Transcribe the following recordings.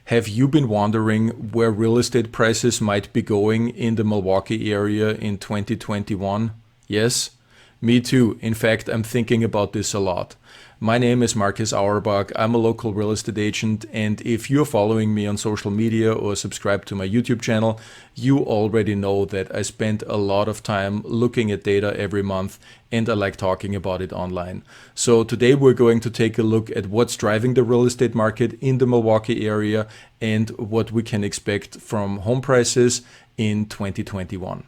Have you been wondering where real estate prices might be going in the Milwaukee area in 2021? Yes, me too. In fact, I'm thinking about this a lot. My name is Marcus Auerbach. I'm a local real estate agent, and if you're following me on social media or subscribe to my YouTube channel, you already know that I spend a lot of time looking at data every month, and I like talking about it online. So today we're going to take a look at what's driving the real estate market in the Milwaukee area and what we can expect from home prices in 2021.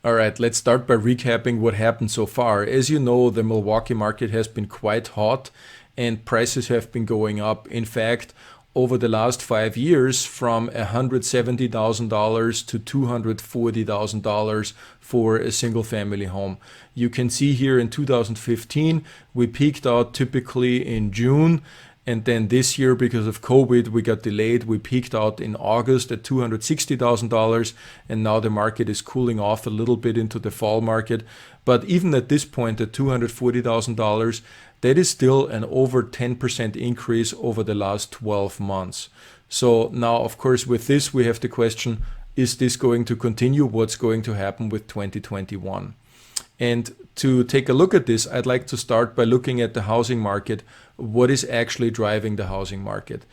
All right, let's start by recapping what happened so far. As you know, the Milwaukee market has been quite hot and prices have been going up. In fact, over the last 5 years, from $170,000 to $240,000 for a single family home. You can see here in 2015, we peaked out typically in June. And then this year, because of COVID, we got delayed. We peaked out in August at $260,000, and now the market is cooling off a little bit into the fall market. But even at this point, at $240,000, that is still an over 10% increase over the last 12 months. So now, of course, with this, we have the question, is this going to continue? What's going to happen with 2021? And to take a look at this, I'd like to start by looking at the housing market. What is actually driving the housing market?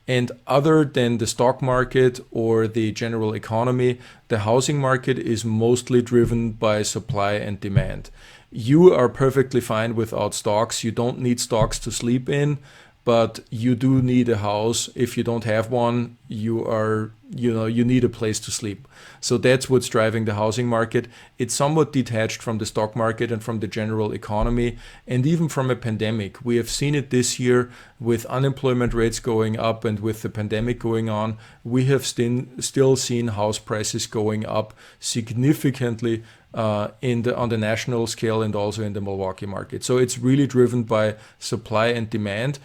And other than the stock market or the general economy, the housing market is mostly driven by supply and demand. You are perfectly fine without stocks. You don't need stocks to sleep in, but you do need a house. If you don't have one, you need a place to sleep. So that's what's driving the housing market. It's somewhat detached from the stock market and from the general economy and even from a pandemic. We have seen it this year with unemployment rates going up and with the pandemic going on. We have still seen house prices going up significantly on the national scale and also in the Milwaukee market. So it's really driven by supply and demand.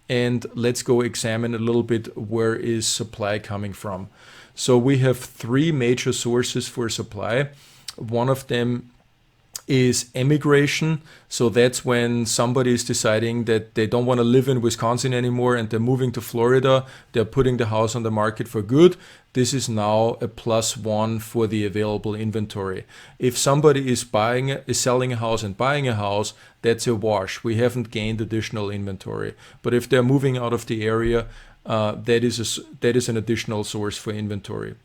And let's go examine a little bit where is supply coming from. So we have three major sources for supply. One of them is emigration. So that's when somebody is deciding that they don't want to live in Wisconsin anymore and they're moving to Florida. They're putting the house on the market for good. This is now a +1 for the available inventory. If somebody is selling a house and buying a house, that's a wash. We haven't gained additional inventory. But if they're moving out of the area, that is an additional source for inventory.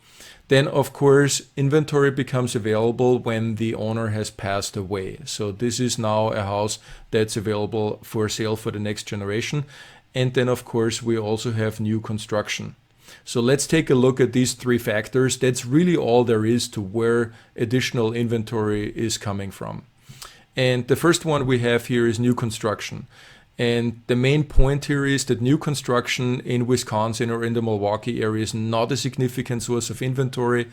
Then, of course, inventory becomes available when the owner has passed away. So this is now a house that's available for sale for the next generation. And then, of course, we also have new construction. So let's take a look at these three factors. That's really all there is to where additional inventory is coming from. And the first one we have here is new construction. And the main point here is that new construction in Wisconsin or in the Milwaukee area is not a significant source of inventory,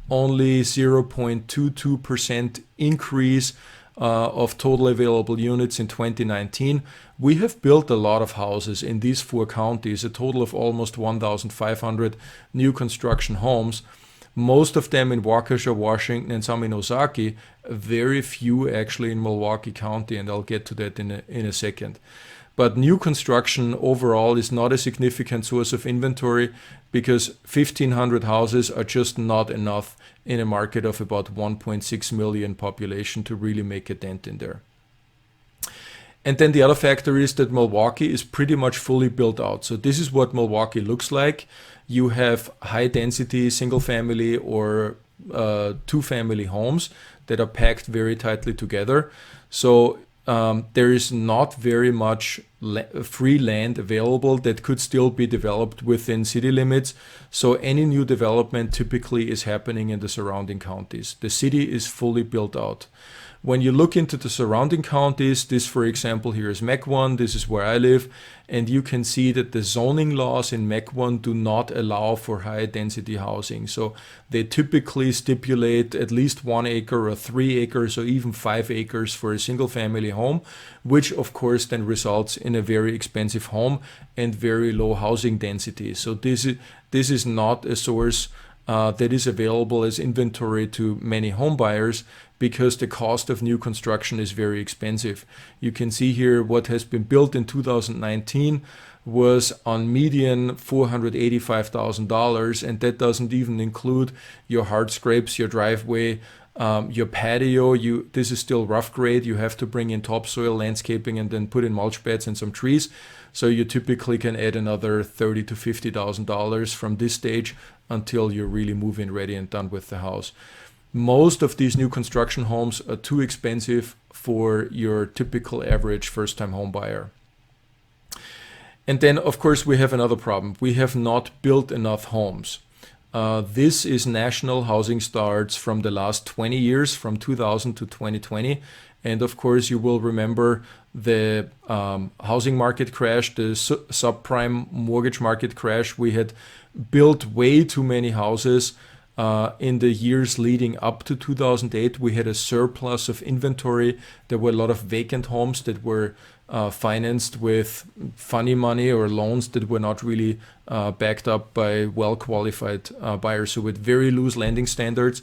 only 0.22% increase of total available units in 2019. We have built a lot of houses in these four counties, a total of almost 1,500 new construction homes. Most of them in Waukesha, Washington, and some in Ozaukee, very few actually in Milwaukee County, and I'll get to that in a second. But new construction overall is not a significant source of inventory because 1,500 houses are just not enough in a market of about 1.6 million population to really make a dent in there. And then the other factor is that Milwaukee is pretty much fully built out. So this is what Milwaukee looks like. You have high density single family or two family homes that are packed very tightly together. So there is not very much free land available that could still be developed within city limits. So any new development typically is happening in the surrounding counties. The city is fully built out. When you look into the surrounding counties, this, for example, here is Mequon. This is where I live. And you can see that the zoning laws in Mequon do not allow for high density housing. So they typically stipulate at least 1 acre or 3 acres or even 5 acres for a single family home, which of course then results in a very expensive home and very low housing density. So this is not a source that is available as inventory to many home buyers because the cost of new construction is very expensive. You can see here what has been built in 2019 was on median $485,000, and that doesn't even include your hard scrapes, your driveway, your patio. This is still rough grade. You have to bring in topsoil, landscaping, and then put in mulch beds and some trees. So you typically can add another $30,000 to $50,000 from this stage until you're really move-in ready and done with the house. Most of these new construction homes are too expensive for your typical average first-time home buyer. And then, of course, we have another problem. We have not built enough homes. This is national housing starts from the last 20 years, from 2000 to 2020. And of course, you will remember the housing market crash, the subprime mortgage market crash. We had built way too many houses in the years leading up to 2008. We had a surplus of inventory. There were a lot of vacant homes that were financed with funny money or loans that were not really backed up by well-qualified buyers, so with very loose lending standards.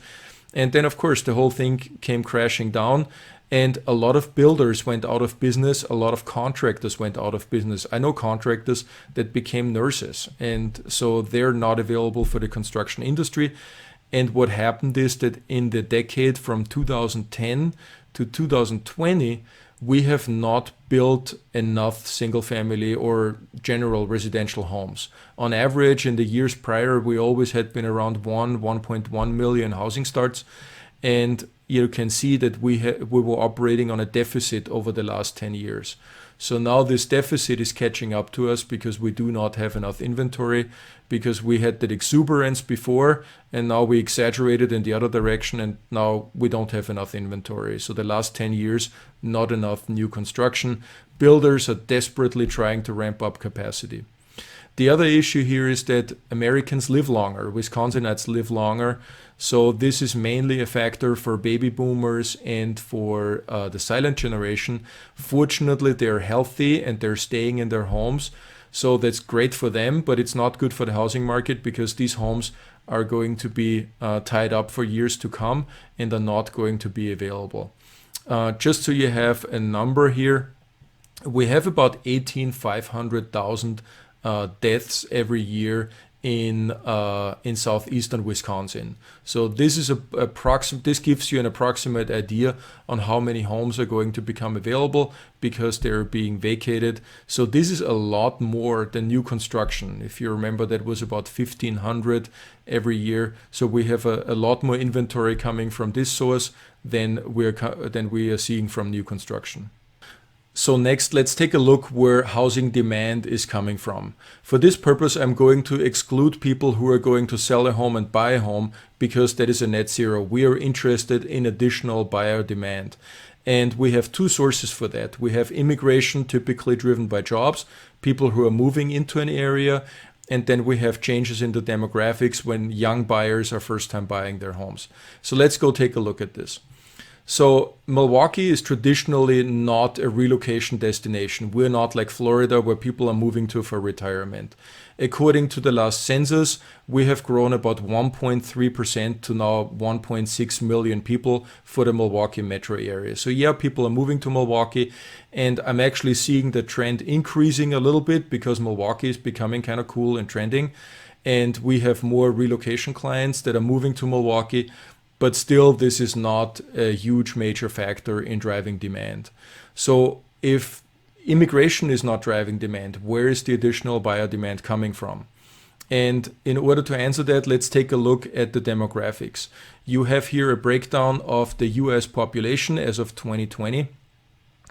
And then, of course, the whole thing came crashing down, and a lot of builders went out of business. A lot of contractors went out of business. I know contractors that became nurses, and so they're not available for the construction industry. And what happened is that in the decade from 2010 to 2020, we have not built enough single-family or general residential homes. On average, in the years prior, we always had been around 1.1 million housing starts. And you can see that we were operating on a deficit over the last 10 years. So now this deficit is catching up to us because we do not have enough inventory, because we had that exuberance before, and now we exaggerated in the other direction, and now we don't have enough inventory. So the last 10 years, not enough new construction. Builders are desperately trying to ramp up capacity. The other issue here is that Americans live longer. Wisconsinites live longer. So this is mainly a factor for baby boomers and for the silent generation. Fortunately, they're healthy and they're staying in their homes. So that's great for them, but it's not good for the housing market because these homes are going to be tied up for years to come and are not going to be available. Just so you have a number here, we have about 500,000 deaths every year in southeastern Wisconsin. So this is this gives you an approximate idea on how many homes are going to become available because they're being vacated. So this is a lot more than new construction. If you remember, that was about 1,500 every year. So we have a lot more inventory coming from this source than we are seeing from new construction. So next, let's take a look where housing demand is coming from. For this purpose, I'm going to exclude people who are going to sell a home and buy a home because that is a net zero. We are interested in additional buyer demand. And we have two sources for that. We have immigration, typically driven by jobs, people who are moving into an area. And then we have changes in the demographics when young buyers are first time buying their homes. So let's go take a look at this. So Milwaukee is traditionally not a relocation destination. We're not like Florida where people are moving to for retirement. According to the last census, we have grown about 1.3% to now 1.6 million people for the Milwaukee metro area. So yeah, people are moving to Milwaukee, and I'm actually seeing the trend increasing a little bit because Milwaukee is becoming kind of cool and trending. And we have more relocation clients that are moving to Milwaukee. But still, this is not a huge major factor in driving demand. So if immigration is not driving demand, where is the additional buyer demand coming from? And in order to answer that, let's take a look at the demographics. You have here a breakdown of the US population as of 2020.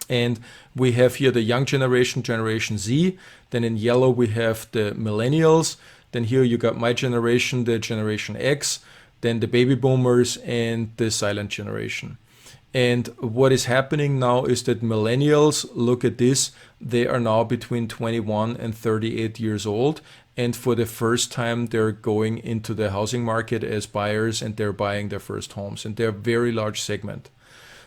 And we have here the young generation, Generation Z. Then in yellow, we have the millennials. Then here you got my generation, the Generation X. Then the baby boomers and the silent generation. And what is happening now is that millennials, look at this, they are now between 21 and 38 years old. And for the first time, they're going into the housing market as buyers and they're buying their first homes. And they're a very large segment.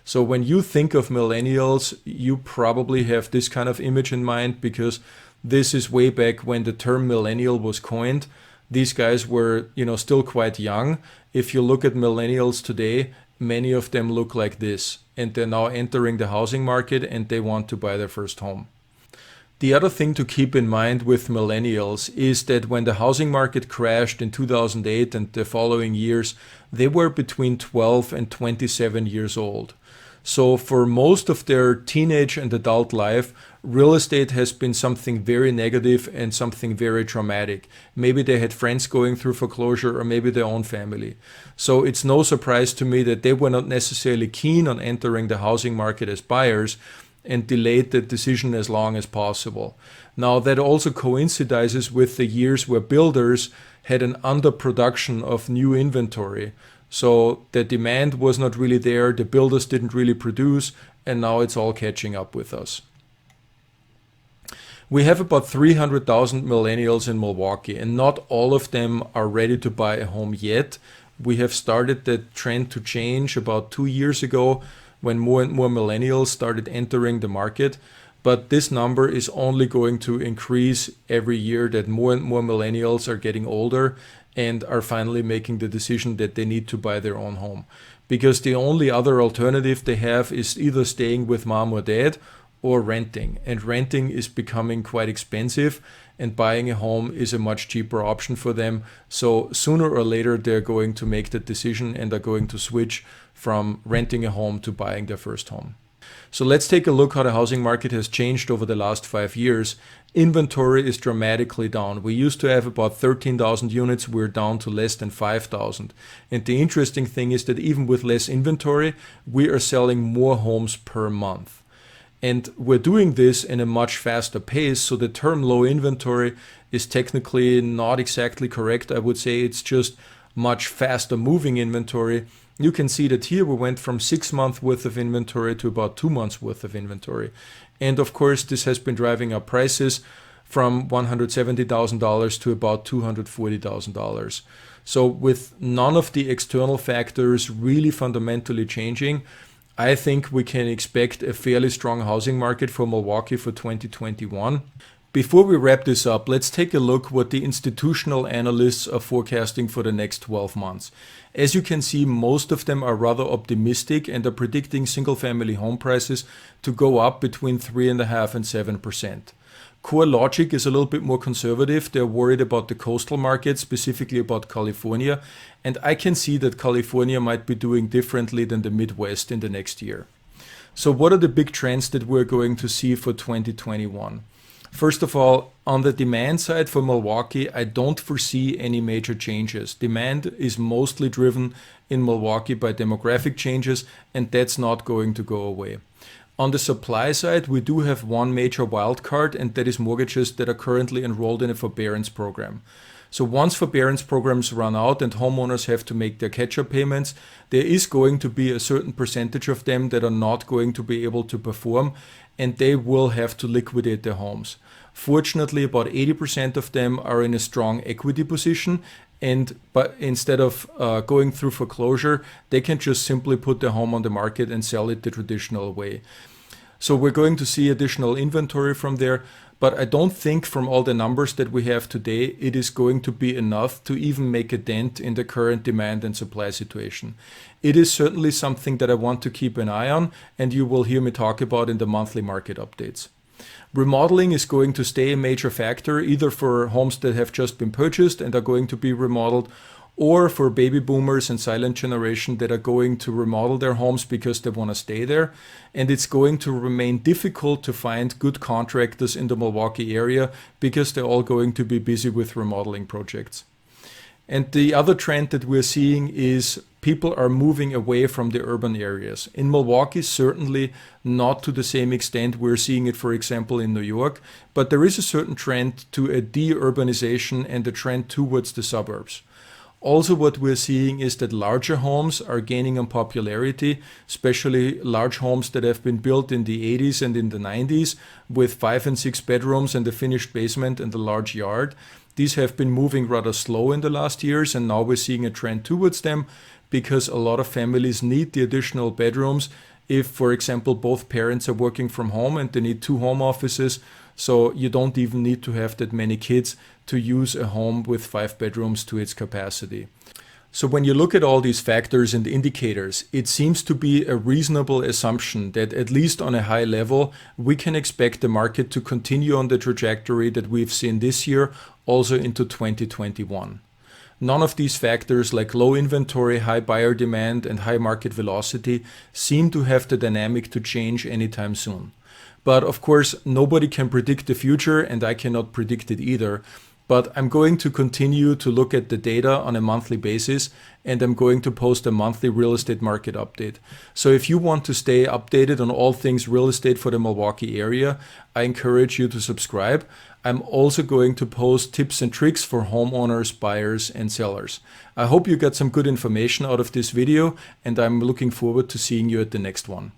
So when you think of millennials, you probably have this kind of image in mind because this is way back when the term millennial was coined. These guys were, still quite young. If you look at millennials today, many of them look like this, and they're now entering the housing market and they want to buy their first home. The other thing to keep in mind with millennials is that when the housing market crashed in 2008 and the following years, they were between 12 and 27 years old. So for most of their teenage and adult life, real estate has been something very negative and something very traumatic. Maybe they had friends going through foreclosure or maybe their own family. So it's no surprise to me that they were not necessarily keen on entering the housing market as buyers and delayed the decision as long as possible. Now that also coincides with the years where builders had an underproduction of new inventory. So the demand was not really there, the builders didn't really produce, and now it's all catching up with us. We have about 300,000 millennials in Milwaukee, and not all of them are ready to buy a home yet. We have started the trend to change about 2 years ago when more and more millennials started entering the market. But this number is only going to increase every year, that more and more millennials are getting older and are finally making the decision that they need to buy their own home. Because the only other alternative they have is either staying with mom or dad or renting. And renting is becoming quite expensive, and buying a home is a much cheaper option for them. So sooner or later they're going to make that decision and are going to switch from renting a home to buying their first home. So let's take a look how the housing market has changed over the last 5 years. Inventory is dramatically down. We used to have about 13,000 units. We're down to less than 5,000. And the interesting thing is that even with less inventory, we are selling more homes per month. And we're doing this in a much faster pace. So the term low inventory is technically not exactly correct. I would say it's just much faster moving inventory. You can see that here we went from 6 months worth of inventory to about 2 months worth of inventory. And of course, this has been driving up prices from $170,000 to about $240,000. So with none of the external factors really fundamentally changing, I think we can expect a fairly strong housing market for Milwaukee for 2021. Before we wrap this up, let's take a look what the institutional analysts are forecasting for the next 12 months. As you can see, most of them are rather optimistic and are predicting single-family home prices to go up between 3.5% and 7%. CoreLogic is a little bit more conservative. They're worried about the coastal market, specifically about California, and I can see that California might be doing differently than the Midwest in the next year. So what are the big trends that we're going to see for 2021? First of all, on the demand side for Milwaukee, I don't foresee any major changes. Demand is mostly driven in Milwaukee by demographic changes, and that's not going to go away. On the supply side, we do have one major wild card, and that is mortgages that are currently enrolled in a forbearance program. So once forbearance programs run out and homeowners have to make their catch-up payments, there is going to be a certain percentage of them that are not going to be able to perform, and they will have to liquidate their homes. Fortunately, about 80% of them are in a strong equity position, but instead of going through foreclosure, they can just simply put their home on the market and sell it the traditional way. So we're going to see additional inventory from there, but I don't think from all the numbers that we have today, it is going to be enough to even make a dent in the current demand and supply situation. It is certainly something that I want to keep an eye on, and you will hear me talk about in the monthly market updates. Remodeling is going to stay a major factor, either for homes that have just been purchased and are going to be remodeled, or for baby boomers and silent generation that are going to remodel their homes because they want to stay there. And it's going to remain difficult to find good contractors in the Milwaukee area because they're all going to be busy with remodeling projects. And the other trend that we're seeing is people are moving away from the urban areas. In Milwaukee, certainly not to the same extent we're seeing it, for example, in New York, but there is a certain trend to a de-urbanization and a trend towards the suburbs. Also, what we're seeing is that larger homes are gaining in popularity, especially large homes that have been built in the 80s and in the 90s with 5 and 6 bedrooms and a finished basement and a large yard. These have been moving rather slow in the last years, and now we're seeing a trend towards them because a lot of families need the additional bedrooms if, for example, both parents are working from home and they need 2 home offices. So you don't even need to have that many kids to use a home with 5 bedrooms to its capacity. So when you look at all these factors and indicators, it seems to be a reasonable assumption that at least on a high level, we can expect the market to continue on the trajectory that we've seen this year, also into 2021. None of these factors like low inventory, high buyer demand, and high market velocity seem to have the dynamic to change anytime soon. But of course, nobody can predict the future, and I cannot predict it either. But I'm going to continue to look at the data on a monthly basis, and I'm going to post a monthly real estate market update. So if you want to stay updated on all things real estate for the Milwaukee area, I encourage you to subscribe. I'm also going to post tips and tricks for homeowners, buyers, and sellers. I hope you got some good information out of this video, and I'm looking forward to seeing you at the next one.